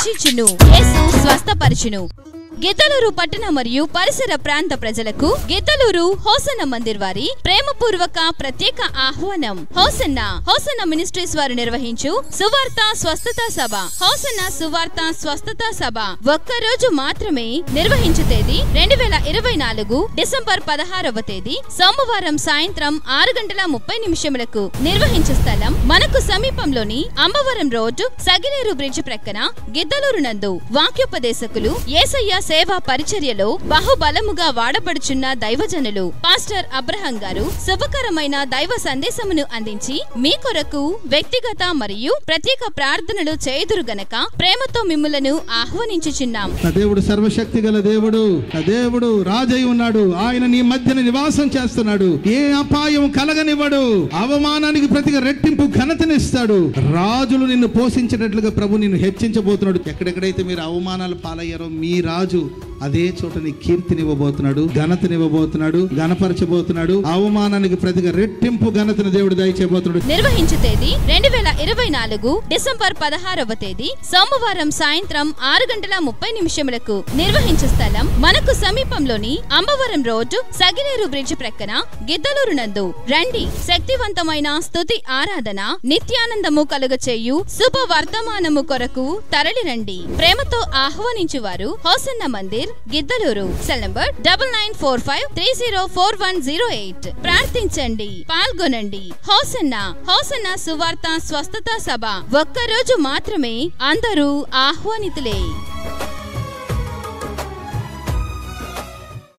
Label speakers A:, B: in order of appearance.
A: రక్షించును, యేసు స్వస్థపరచును. గిద్దలూరు పట్టణ మరియు పరిసర ప్రాంత ప్రజలకు గిద్దలూరు హోసన్న మందిర్ వారి ప్రేమపూర్వక ప్రత్యేక ఆహ్వానం. హోసన్న మినిస్ట్రీస్ వారు నిర్వహించు సువార్త స్వస్థత సభ. హోసన్న సువార్త స్వస్థత సభ ఒక్కరోజు మాత్రమే నిర్వహించు తేదీ 2024 డిసెంబర్ 16వ తేదీ సోమవారం సాయంత్రం 6:30 నిర్వహించు స్థలం మనకు సమీపంలోని అంబవరం రోడ్డు సగిలేరు బ్రిడ్జ్ ప్రక్కన గిద్దలూరు నందు. వాక్యోపదేశకులు యేసయ్య సేవా పరిచర్యలో బహుబలముగా వాడబడుచున్న దైవజనులు పాస్టర్ అబ్రహం గారు శుభకరమైన దైవ సందేశమును అందించి మీ కొరకు వ్యక్తిగత మరియు ప్రత్యేక ప్రార్థనలు చేయుదురు గనక ప్రేమతో మిమ్ములను ఆహ్వానించుచున్నాం.
B: దేవుడు సర్వశక్తి గల దేవుడు, దేవుడు రాజై ఉన్నాడు. ఆయన నీ మధ్యన నివాసం చేస్తున్నాడు. ఏ అపాయం కలగనివ్వడు. అవమానానికి ప్రతిగా రెట్టింపు ఘనతనిస్తాడు. రాజులు నిన్ను పోషించేటట్లుగా ప్రభు నిన్ను హెచ్చించబోతున్నాడు. ఎక్కడెక్కడైతే మీరు అవమానాలు పాలయ్యారో మీ రాజు అదే చోట నీ కీర్తినివ్వబోతున్నాడు, ఘనతనివ్వబోతున్నాడు, ఘనపరచబోతున్నాడు. అవమానానికి ప్రతిగా రెట్టింపు ఘనతను దేవుడు దయచేయబోతున్నాడు.
A: నిర్వహించు తేదీ 2024 డిసెంబర్ 16వ తేదీ సోమవారం సాయంత్రం 6:30 నిర్వహించు స్థలం మనకు సమీపంలోని అంబవరం రోడ్డు సగిలేరు బ్రిడ్జ్ ప్రక్కన గిద్దలూరు నందు. రండి, శక్తివంతమైన స్తుతి ఆరాధన నిత్యానందము కలుగచేయు శుభ వర్తమానము కొరకు తరలిరండి. ప్రేమతో ఆహ్వానించువారు Hosanna Mandir Giddalur. Cell number 9945304108. ప్రార్థించండి, పాల్గొనండి. హోసన్న సువార్త స్వస్థత సభ ఒక్కరోజు మాత్రమే, అందరూ ఆహ్వానితులే.